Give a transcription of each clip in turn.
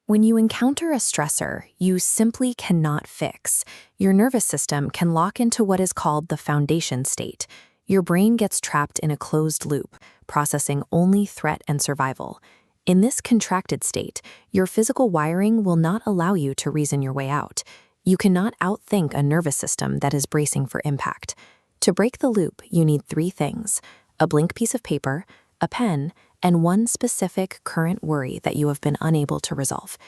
When you encounter a stressor you simply cannot fix, your nervous system can lock into what is called the foundation state. Your brain gets trapped in a closed loop, processing only threat and survival. In this contracted state, your physical wiring will not allow you to reason your way out. You cannot outthink a nervous system that is bracing for impact. To break the loop, you need three things: a blank piece of paper, a pen, and one specific current worry that you have been unable to resolve.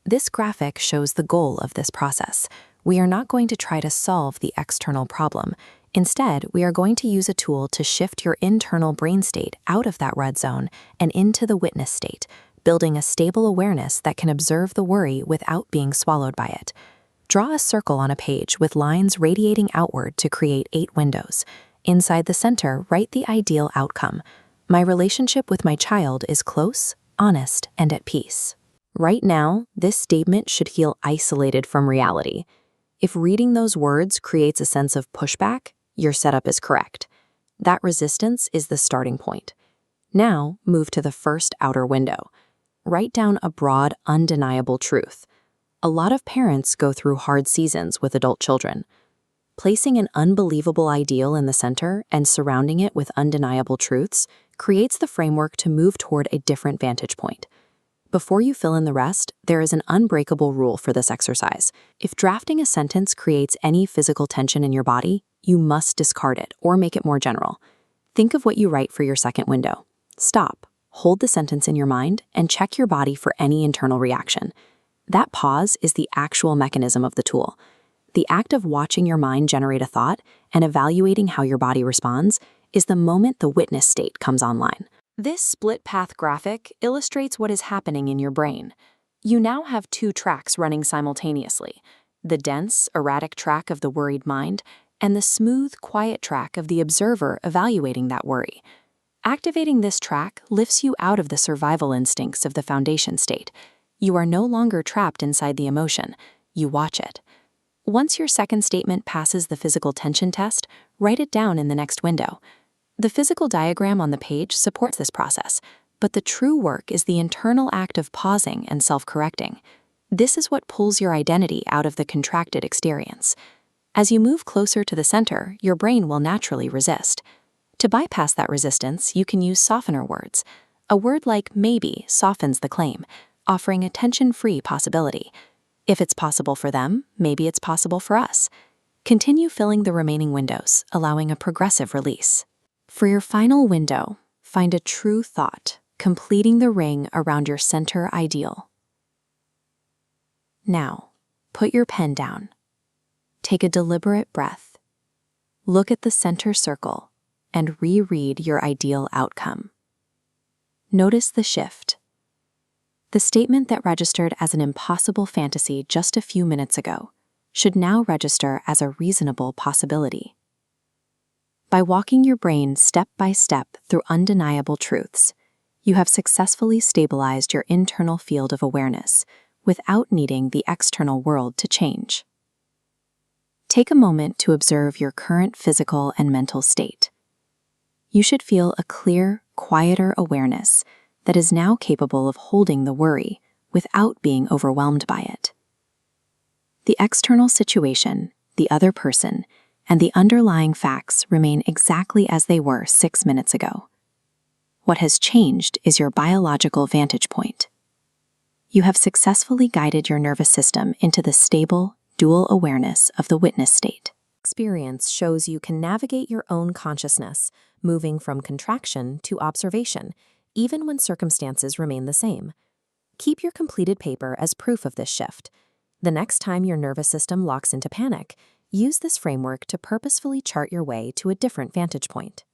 This graphic shows the goal of this process. We are not going to try to solve the external problem. Instead, we are going to use a tool to shift your internal brain state out of that red zone and into the witness state, building a stable awareness that can observe the worry without being swallowed by it. Draw a circle on a page with lines radiating outward to create 8 windows. Inside the center, write the ideal outcome. My relationship with my child is close, honest, and at peace. Right now, this statement should feel isolated from reality. If reading those words creates a sense of pushback, your setup is correct. That resistance is the starting point. Now, move to the first outer window. Write down a broad, undeniable truth. A lot of parents go through hard seasons with adult children. Placing an unbelievable ideal in the center and surrounding it with undeniable truths creates the framework to move toward a different vantage point. Before you fill in the rest, there is an unbreakable rule for this exercise. If drafting a sentence creates any physical tension in your body, you must discard it or make it more general. Think of what you write for your second window. Stop, hold the sentence in your mind, and check your body for any internal reaction. That pause is the actual mechanism of the tool. The act of watching your mind generate a thought and evaluating how your body responds is the moment the witness state comes online. This split path graphic illustrates what is happening in your brain. You now have 2 tracks running simultaneously: the dense, erratic track of the worried mind and the smooth, quiet track of the observer evaluating that worry. Activating this track lifts you out of the survival instincts of the foundation state. You are no longer trapped inside the emotion. You watch it. Once your second statement passes the physical tension test, write it down in the next window. The physical diagram on the page supports this process, but the true work is the internal act of pausing and self-correcting. This is what pulls your identity out of the contracted experience. As you move closer to the center, your brain will naturally resist. To bypass that resistance, you can use softener words. A word like maybe softens the claim, offering a tension-free possibility. If it's possible for them, maybe it's possible for us. Continue filling the remaining windows, allowing a progressive release. For your final window, find a true thought, completing the ring around your center ideal. Now, put your pen down. Take a deliberate breath. Look at the center circle and reread your ideal outcome. Notice the shift. The statement that registered as an impossible fantasy just a few minutes ago should now register as a reasonable possibility. By walking your brain step by step through undeniable truths, you have successfully stabilized your internal field of awareness without needing the external world to change. Take a moment to observe your current physical and mental state. You should feel a clear, quieter awareness that is now capable of holding the worry without being overwhelmed by it. The external situation, the other person, and the underlying facts remain exactly as they were 6 minutes ago. What has changed is your biological vantage point. You have successfully guided your nervous system into the stable, dual awareness of the witness state. Experience shows you can navigate your own consciousness, moving from contraction to observation, even when circumstances remain the same. Keep your completed paper as proof of this shift. The next time your nervous system locks into panic, use this framework to purposefully chart your way to a different vantage point.